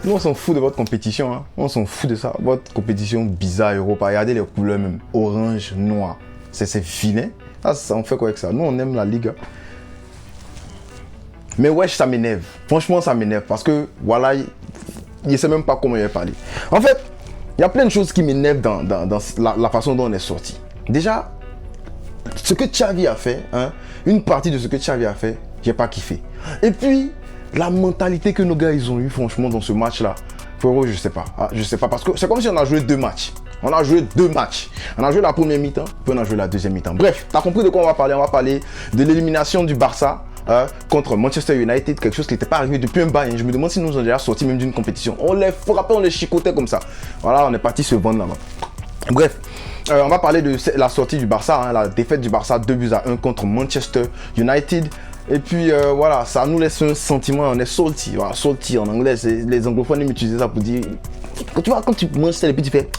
Nous, on s'en fout de votre compétition. Hein. On s'en fout de ça. Votre compétition bizarre, Europa. Regardez les couleurs même. Orange, noir. C'est vilain. Ah, ça, on fait quoi avec ça? Nous, on aime la Ligue. Mais wesh, ça m'énerve. Franchement, ça m'énerve. Parce que, voilà, il ne sait même pas comment il va parler. En fait, il y a plein de choses qui m'énervent dans la façon dont on est sorti. Déjà, ce que Xavi a fait, hein, une partie de ce que Xavi a fait, j'ai pas kiffé. Et puis, la mentalité que nos gars ils ont eu franchement dans ce match-là, frérot, je sais pas. Ah, je sais pas parce que c'est comme si on a joué 2 matchs. On a joué 2 matchs. On a joué la première mi-temps, puis on a joué la deuxième mi-temps. Bref, t'as compris de quoi on va parler? On va parler de l'élimination du Barça contre Manchester United, quelque chose qui n'était pas arrivé depuis un bail. Je me demande si nous avons déjà sorti même d'une compétition. On les frappait, on les chicotait comme ça. Voilà, on est parti se vendre là-bas. Bref, on va parler de la sortie du Barça, hein, la défaite du Barça 2-1 contre Manchester United. Et puis voilà, ça nous laisse un sentiment, on est salty. Voilà, salty en anglais, les anglophones ils utilisent ça pour dire. Quand tu manges ça et puis tu fais.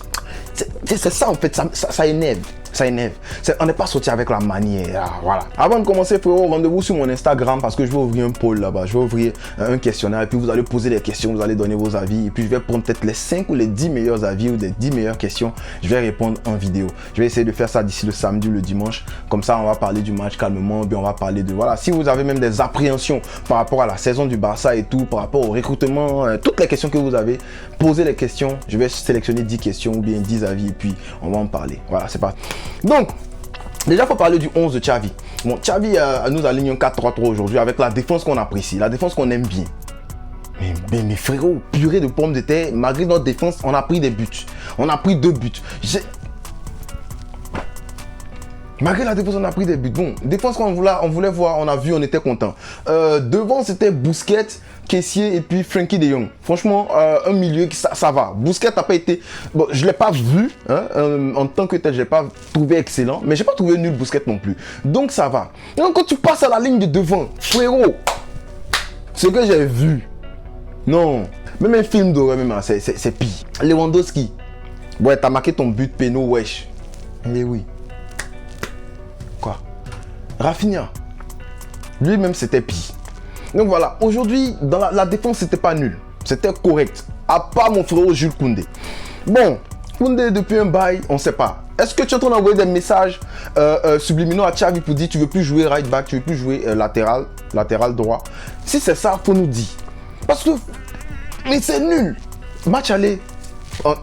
C'est ça en fait, ça énerve. Ça énerve. On n'est pas sorti avec la manière. Voilà. Avant de commencer, frérot, rendez-vous sur mon Instagram parce que je vais ouvrir un poll là-bas. Je vais ouvrir un questionnaire et puis vous allez poser des questions, vous allez donner vos avis. Et puis je vais prendre peut-être les 5 ou les 10 meilleurs avis ou les 10 meilleures questions. Je vais répondre en vidéo. Je vais essayer de faire ça d'ici le samedi ou le dimanche. Comme ça, on va parler du match calmement. Puis on va parler de. Voilà. Si vous avez même des appréhensions par rapport à la saison du Barça et tout, par rapport au recrutement, toutes les questions que vous avez, posez les questions. Je vais sélectionner 10 questions ou bien 10 avis et puis on va en parler. Voilà, c'est parti. Donc, déjà, il faut parler du 11 de Xavi. Bon, Xavi nous aligne un 4-3-3 aujourd'hui avec la défense qu'on apprécie, la défense qu'on aime bien. Mais frérot, purée de pommes de terre, malgré notre défense, on a pris des buts. On a pris 2 buts. Malgré la défense, on a pris des buts. Bon, défense qu'on voulait voir, on a vu, on était content. Devant, c'était Busquets, Kessié et puis Frenkie de Jong. Franchement, un milieu qui ça va. Busquets n'a pas été. Bon, je ne l'ai pas vu hein, en tant que tel, je ne l'ai pas trouvé excellent, mais je n'ai pas trouvé nul Busquets non plus. Donc ça va. Donc quand tu passes à la ligne de devant, frérot, ce que j'ai vu, non, même un film d'horreur, même c'est pire. Lewandowski, ouais, t'as marqué ton but péno, wesh. Mais oui. Quoi? Rafinha, lui-même c'était pire. Donc voilà, aujourd'hui, dans la défense, c'était pas nul. C'était correct. À part mon frérot Jules Koundé. Bon, Koundé, depuis un bail, on sait pas. Est-ce que tu es en train d'envoyer des messages subliminaux à Xavi pour dire tu veux plus jouer right back, tu veux plus jouer latéral droit? Si c'est ça, faut nous dire. Parce que, mais c'est nul. Match aller.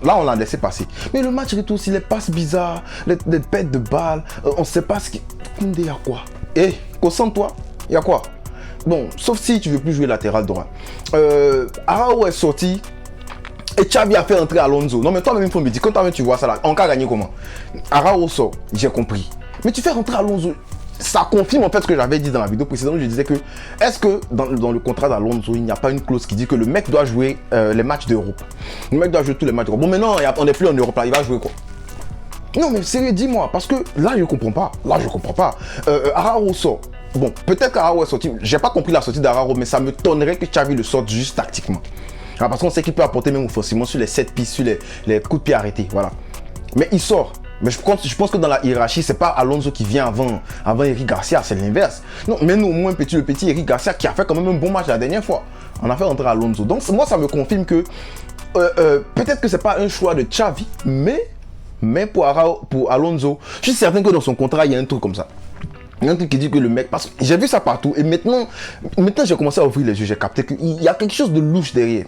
Là, on l'a laissé passer. Mais le match retour, si les passes bizarres, les pertes de balles, on sait pas ce qui. Koundé, il y a quoi? Eh, concentre-toi, il y a quoi? Bon, sauf si tu veux plus jouer latéral droit. Arao est sorti et Xavi a fait entrer Alonso. Non, mais toi-même, il faut me dire, quand tu vois ça là, on a gagné comment? Arao sort, j'ai compris. Mais tu fais rentrer Alonso. Ça confirme en fait ce que j'avais dit dans la vidéo précédente. Je disais que, est-ce que dans le contrat d'Alonso, il n'y a pas une clause qui dit que le mec doit jouer les matchs d'Europe? Le mec doit jouer tous les matchs d'Europe. Bon, maintenant, on n'est plus en Europe là, il va jouer quoi? Non, mais sérieux, dis-moi, parce que là, je comprends pas. Arao sort. Bon, peut-être qu'Arao est sorti. J'ai pas compris la sortie d'Arao, mais ça me tonnerait que Xavi le sorte juste tactiquement. Alors, parce qu'on sait qu'il peut apporter même offensivement sur les 7 pistes, sur les coups de pied arrêtés. Voilà. Mais il sort. Mais je pense que dans la hiérarchie, c'est pas Alonso qui vient avant Eric Garcia, c'est l'inverse. Non, mais nous, au moins, le petit Eric Garcia qui a fait quand même un bon match la dernière fois. On a fait entrer Alonso. Donc, moi, ça me confirme que peut-être que c'est pas un choix de Xavi, mais pour Alonso, je suis certain que dans son contrat, il y a un truc comme ça. Il y a un truc qui dit que le mec, parce que j'ai vu ça partout et maintenant j'ai commencé à ouvrir les yeux, j'ai capté qu'il y a quelque chose de louche derrière.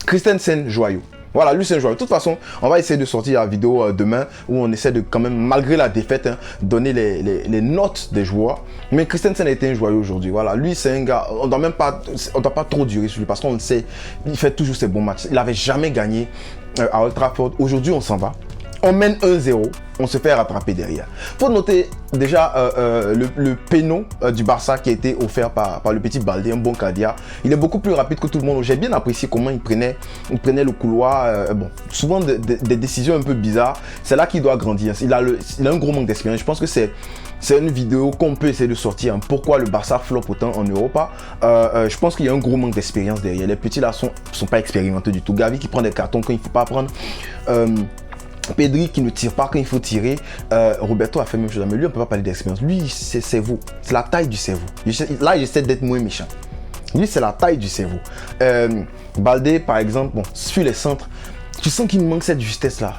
Christensen, joyau. Voilà, lui c'est un joyau. De toute façon, on va essayer de sortir la vidéo demain où on essaie de quand même, malgré la défaite, donner les notes des joueurs. Mais Christensen a été un joyau aujourd'hui. Voilà, lui c'est un gars, on doit pas trop durer sur lui parce qu'on le sait, il fait toujours ses bons matchs. Il n'avait jamais gagné à Old Trafford. Aujourd'hui, on s'en va. On mène 1-0, on se fait rattraper derrière. Faut noter déjà le péno du Barça qui a été offert par le petit Baldé, un bon Kadia. Il est beaucoup plus rapide que tout le monde. J'ai bien apprécié comment il prenait le couloir. Bon, souvent des décisions un peu bizarres. C'est là qu'il doit grandir. Il a un gros manque d'expérience. Je pense que c'est une vidéo qu'on peut essayer de sortir. Pourquoi le Barça flop autant en Europa? Je pense qu'il y a un gros manque d'expérience derrière. Les petits là sont pas expérimentés du tout. Gavi qui prend des cartons quand il ne faut pas prendre. Pedri qui ne tire pas quand il faut tirer. Roberto a fait la même chose, mais lui on ne peut pas parler d'expérience. Lui c'est cerveau, c'est la taille du cerveau. Là j'essaie d'être moins méchant. Lui, c'est la taille du cerveau. Baldé, par exemple, bon, sur les centres, tu sens qu'il manque cette justesse-là.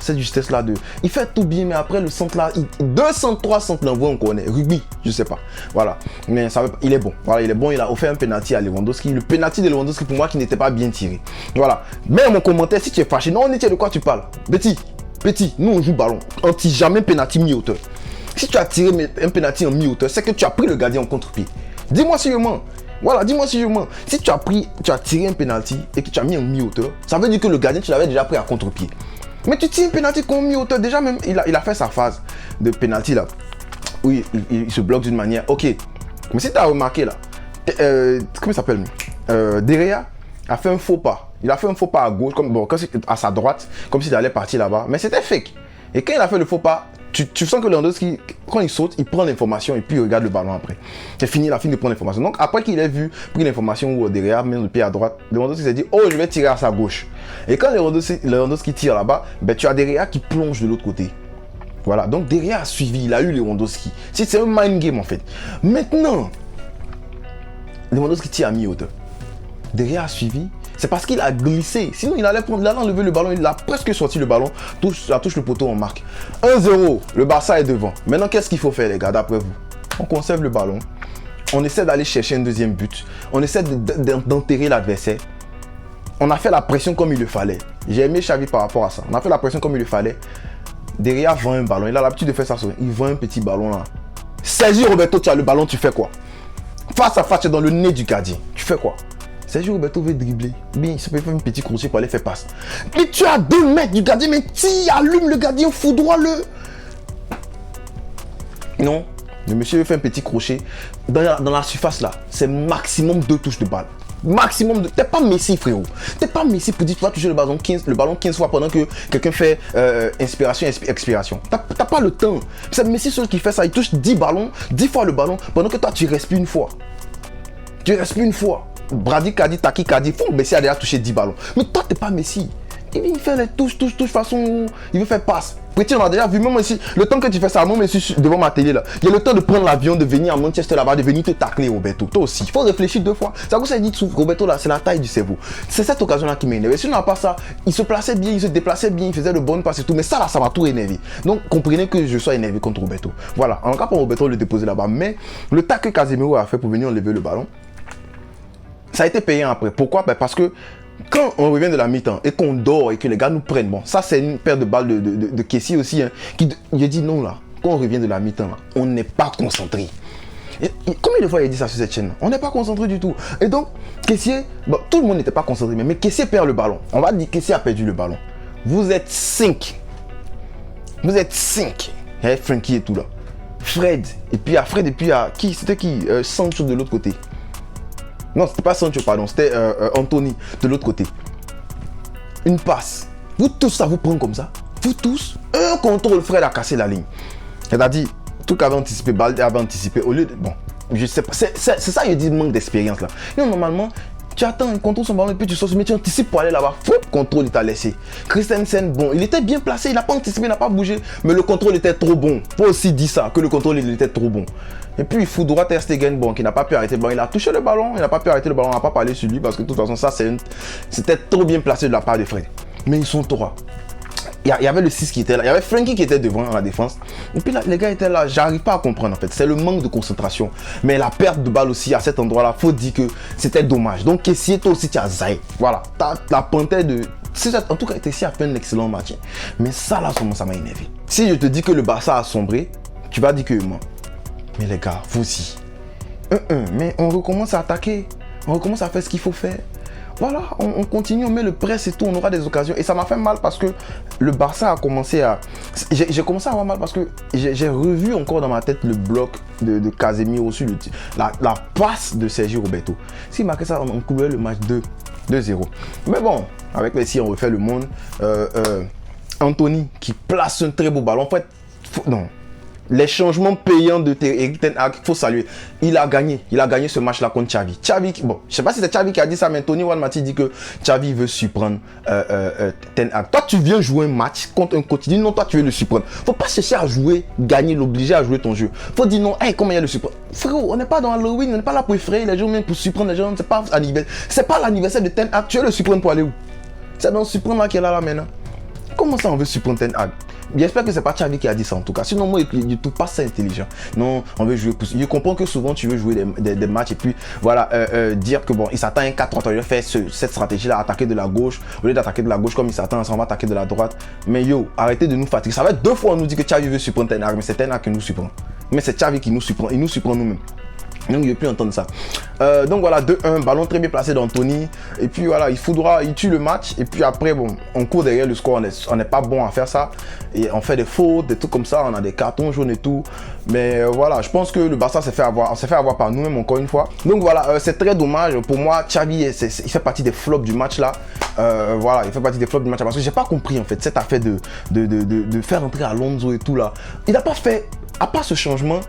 Il fait tout bien, mais après, le centre-là, 203 centres d'envoi, on connaît. Rugby, je sais pas. Voilà. Mais il est bon. Voilà, il est bon. Il a offert un penalty à Lewandowski. Le penalty de Lewandowski, pour moi, qui n'était pas bien tiré. Voilà. Mets mon commentaire si tu es fâché. Non, on était de quoi tu parles. Petit, nous, on joue ballon. On tire jamais penalty mi-hauteur. Si tu as tiré un penalty en mi-hauteur, c'est que tu as pris le gardien en contre-pied. Dis-moi si je mens. Voilà, dis-moi si je mens. Si tu as tiré un penalty et que tu as mis en mi-hauteur, ça veut dire que le gardien, tu l'avais déjà pris à contre-pied. Mais tu tires un penalty comme mi-hauteur. Déjà, même, il a fait sa phase de penalty là. Oui, il se bloque d'une manière. Ok. Mais si tu as remarqué là, comment il s'appelle Derrea a fait un faux pas. Il a fait un faux pas à gauche, à sa droite, comme s'il allait partir là-bas. Mais c'était fake. Et quand il a fait le faux pas, tu sens que Lewandowski, quand il saute, il prend l'information et puis il regarde le ballon après. C'est fini, il a fini de prendre l'information. Donc après qu'il ait pris l'information où derrière, met le pied à droite, Lewandowski s'est dit, oh, je vais tirer à sa gauche. Et quand Lewandowski tire là-bas, ben, tu as derrière qui plonge de l'autre côté. Voilà, donc derrière a suivi, il a eu Lewandowski. C'est un mind game en fait. Maintenant, Lewandowski tire à mi-hauteur. Derrière a suivi. C'est parce qu'il a glissé. Sinon, il allait enlever le ballon. Il a presque sorti le ballon. La touche le poteau, on marque. 1-0. Le Barça est devant. Maintenant, qu'est-ce qu'il faut faire, les gars, d'après vous? On conserve le ballon. On essaie d'aller chercher un deuxième but. On essaie d'enterrer l'adversaire. On a fait la pression comme il le fallait. J'ai aimé Xavi par rapport à ça. On a fait la pression comme il le fallait. Derrière, vend un ballon. Il a l'habitude de faire ça. Il vend un petit ballon là. Sergio Roberto, tu as le ballon, tu fais quoi? Face à face, tu es dans le nez du gardien. Tu fais quoi? Sergio Roberto veut dribbler. Bien, il se peut faire un petit crochet pour aller faire passe. Mais tu as 2 mètres du gardien, mais allume le gardien, foudroie-le. Non, le monsieur veut faire un petit crochet. Dans la surface là, c'est maximum 2 touches de balle. Maximum de. T'es pas Messi, frérot. T'es pas Messi pour dire tu vas toucher le ballon 15 fois pendant que quelqu'un fait inspiration, expiration. T'as pas le temps. C'est Messi seul qui fait ça. Il touche 10 ballons, 10 fois le ballon, pendant que toi tu respires une fois. Brady Kadi, Taki Kadi, Messi a déjà touché 10 ballons. Mais toi, t'es pas Messi. Il fait les touches, façon, il veut faire passe. Petit, on a déjà vu, même ici, le temps que tu fais ça, moi, ici, devant ma télé, là, il y a le temps de prendre l'avion, de venir à Manchester là-bas, de venir te tacler, Roberto. Toi aussi, il faut réfléchir 2 fois. C'est à cause ça dit, Roberto, là, c'est la taille du cerveau. C'est cette occasion-là qui m'énerve. Si on n'a pas ça, il se plaçait bien, il se déplaçait bien, il faisait le bon passe et tout. Mais ça, là, ça m'a tout énervé. Donc, comprenez que je sois énervé contre Roberto. Voilà, en cas pour Roberto, le déposer là-bas. Mais le tac que Casemiro a fait pour venir enlever le ballon, ça a été payant après. Pourquoi? Parce que quand on revient de la mi-temps et qu'on dort et que les gars nous prennent, bon, ça c'est une paire de balles de Kessie aussi, hein, il a dit non là, quand on revient de la mi-temps, là, on n'est pas concentré. Combien de fois il a dit ça sur cette chaîne? On n'est pas concentré du tout. Et donc, Kessié, bon, tout le monde n'était pas concentré, mais Kessié perd le ballon. On va dire que Kessié a perdu le ballon. Vous êtes 5. Et Frankie et tout là. Fred, et puis il y a qui? C'était qui? Sancho de l'autre côté. Non, c'était pas Sancho, pardon, c'était Anthony de l'autre côté. Une passe. Vous tous, ça vous prend comme ça? Vous tous? Un contrôle, Fred a cassé la ligne. C'est-à-dire, tout qu'avait anticipé, Baldé avait anticipé. Au lieu de. Bon, je sais pas. C'est ça, il dit manque d'expérience là. Non, normalement, tu attends, il contrôle son ballon et puis tu sors, mais tu anticipes pour aller là-bas. Contrôle, il t'a laissé. Christensen, bon, il était bien placé, il n'a pas anticipé, il n'a pas bougé, mais le contrôle était trop bon. Faut aussi dire ça, que le contrôle il était trop bon. Et puis il fout droit Ter Stegen, bon, qui n'a pas pu arrêter le ballon. Il a touché le ballon, il n'a pas pu arrêter le ballon, on n'a pas parlé sur lui parce que de toute façon, ça c'était trop bien placé de la part de Fred. Mais ils sont 3. Il y avait le 6 qui était là, il y avait Frankie qui était devant la défense. Et puis là, les gars étaient là, j'arrive pas à comprendre en fait. C'est le manque de concentration. Mais la perte de balle aussi à cet endroit-là, faut dire que c'était dommage. Donc, Kessié, toi aussi, tu as zaï. Voilà, la panthère de. En tout cas, Kessié a fait un excellent match. Mais ça, là, ça m'a énervé. Si je te dis que le Barça a sombré, tu vas dire que moi. Mais les gars, vous aussi. Mais on recommence à attaquer. On recommence à faire ce qu'il faut faire. Voilà, on continue, on met le press et tout, on aura des occasions. Et ça m'a fait mal parce que le Barça a commencé à. J'ai commencé à avoir mal parce que j'ai revu encore dans ma tête le bloc de Casemiro sur la passe de Sergio Roberto. S'il marquait ça, on coulerait le match 2-0. Mais bon, avec Messi, on refait le monde. Anthony qui place un très beau ballon. En fait, non. les changements payants de Erik ten Hag, il faut saluer. Il a gagné ce match-là contre Xavi. Xavi, bon, je sais pas si c'est Xavi qui a dit ça, mais Tony Wanmati dit que Xavi veut surprendre ten Hag. Toi, tu viens jouer un match contre un coach, tu dis non, toi, tu veux le surprendre. Faut pas chercher à jouer, gagner, l'obliger à jouer ton jeu. Faut dire non, hey, comment il y a le surprendre. Frérot, on n'est pas dans Halloween, on n'est pas là pour effrayer les gens, même pour surprendre les gens. C'est pas l'anniversaire de ten Hag. Tu veux le surprendre pour aller où? C'est dans le surprendre là qu'il est là maintenant. Comment ça, on veut surprendre ten Hag? J'espère que c'est pas Xavi qui a dit ça en tout cas. Sinon, moi, je ne trouve pas ça intelligent. Non, on veut jouer. Je comprends que souvent, tu veux jouer des matchs et puis, voilà, dire que bon, il s'attend à un 4-3-3. Il va faire cette stratégie-là, attaquer de la gauche. Au lieu d'attaquer de la gauche comme il s'attend, on va attaquer de la droite. Mais yo, arrêtez de nous fatiguer. Ça va être 2 fois, on nous dit que Xavi veut surprendre ten Hag, mais c'est ten Hag qui nous surprend. Mais c'est Xavi qui nous surprend. Il nous surprend nous-mêmes. Donc il ne veut plus entendre ça. Donc voilà, 2-1, ballon très bien placé d'Anthony. Et puis voilà, il tue le match. Et puis après, bon, on court derrière le score. On n'est pas bon à faire ça. Et on fait des fautes, des trucs comme ça. On a des cartons jaunes et tout. Mais voilà, je pense que le Barça s'est fait avoir. On s'est fait avoir par nous-mêmes encore une fois. Donc voilà, c'est très dommage. Pour moi, Xavi, il fait partie des flops du match là. Voilà, il fait partie des flops du match là. Parce que j'ai pas compris en fait cette affaire de faire entrer Alonso et tout là. Il n'a pas fait, à part ce changement.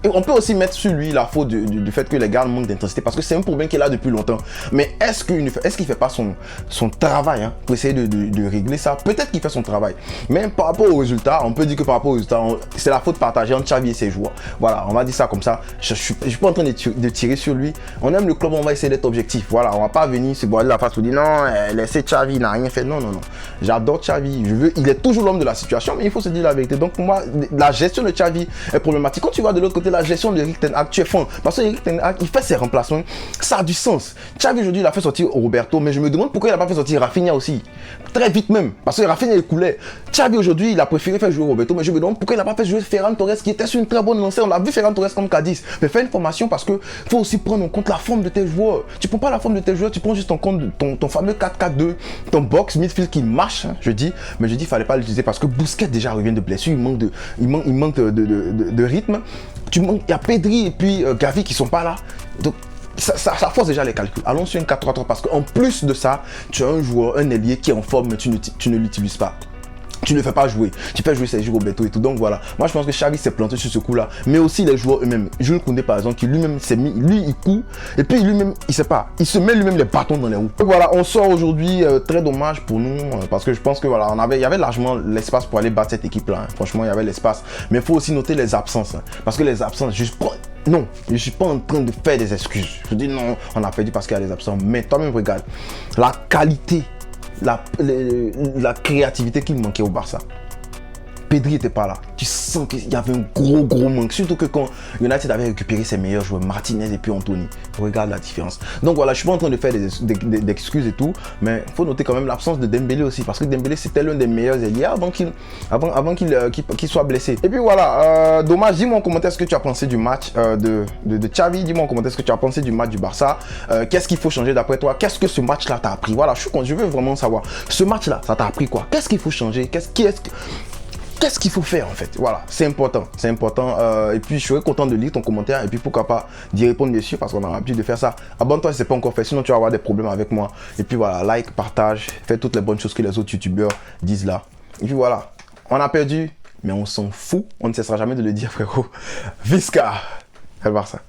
On peut aussi mettre sur lui la faute du fait que les gars manquent d'intensité parce que c'est un problème qu'il a depuis longtemps. Mais est-ce qu'il ne fait pas son travail hein, pour essayer de régler ça? Peut-être qu'il fait son travail. Mais par rapport aux résultats, on peut dire que par rapport aux résultats, c'est la faute partagée entre Xavi et ses joueurs. Voilà, on va dire ça comme ça. Je suis pas en train de tirer sur lui. On aime le club, on va essayer d'être objectif. Voilà, on va pas venir se boire de la face pour dire non, laissez Xavi, il n'a rien fait. Non, non, non. J'adore Xavi. Il est toujours l'homme de la situation, mais il faut se dire la vérité. Donc pour moi, la gestion de Xavi est problématique. Quand tu vois de l'autre côté la gestion de Erik ten Hag, tu es fond. Parce que Erik ten Hag, il fait ses remplacements. Ça a du sens. Xavi aujourd'hui, il a fait sortir Roberto, mais je me demande pourquoi il n'a pas fait sortir Rafinha aussi. Très vite même. Parce que Rafinha, il coulait. Xavi aujourd'hui, il a préféré faire jouer Roberto, mais je me demande pourquoi il n'a pas fait jouer Ferran Torres, qui était sur une très bonne lancée. On a vu Ferran Torres comme Cadiz. Mais fais une formation parce que faut aussi prendre en compte la forme de tes joueurs. Tu prends pas la forme de tes joueurs, tu prends juste en compte ton fameux 4-4-2, ton box midfield qui marche, hein, je dis. Mais je dis, il fallait pas l'utiliser parce que Busquets déjà revient de blessure, il manque de rythme. Il y a Pedri et puis Gavi qui sont pas là. Donc ça force déjà les calculs. Allons sur une 4-3-3 parce qu'en plus de ça, tu as un joueur, un ailier qui est en forme mais tu ne l'utilises pas. Tu ne le fais pas jouer. Tu fais jouer Sergio Roberto et tout. Donc voilà. Moi je pense que Xavi s'est planté sur ce coup-là. Mais aussi les joueurs eux-mêmes. Jules Koundé par exemple, qui lui-même s'est mis. Lui il court. Et puis lui-même, il sait pas. Il se met lui-même les bâtons dans les roues. Donc voilà, on sort aujourd'hui. Très dommage pour nous. Parce que je pense que voilà, il y avait largement l'espace pour aller battre cette équipe-là. Hein. Franchement, il y avait l'espace. Mais il faut aussi noter les absences. Hein. Parce que les absences, non, je ne suis pas en train de faire des excuses. Je dis non, on a perdu parce qu'il y a des absents. Mais toi-même, regarde. La qualité, la créativité qu'il manquait au Barça. Pedri n'était pas là. Tu sens qu'il y avait un gros manque. Surtout que quand United avait récupéré ses meilleurs joueurs, Martinez et puis Anthony. Regarde la différence. Donc voilà, je suis pas en train de faire des excuses et tout. Mais il faut noter quand même l'absence de Dembélé aussi. Parce que Dembélé c'était l'un des meilleurs ailiers avant qu'il soit blessé. Et puis voilà, dommage. Dis-moi en commentaire ce que tu as pensé du match de Xavi. Dis-moi en commentaire ce que tu as pensé du match du Barça. Qu'est-ce qu'il faut changer d'après toi? Qu'est-ce que ce match-là t'a appris? Voilà, je veux vraiment savoir. Ce match-là, ça t'a appris quoi? Qu'est-ce qu'il faut changer? Qu'est-ce qu'il faut faire en fait? Voilà, c'est important, c'est important. Et puis je serais content de lire ton commentaire et puis pourquoi pas d'y répondre bien sûr parce qu'on a l'habitude de faire ça. Abonne-toi si c'est pas encore fait, sinon tu vas avoir des problèmes avec moi. Et puis voilà, like, partage, fais toutes les bonnes choses que les autres youtubeurs disent là. Et puis voilà, on a perdu, mais on s'en fout, on ne cessera jamais de le dire frérot. Visca, elle va ça.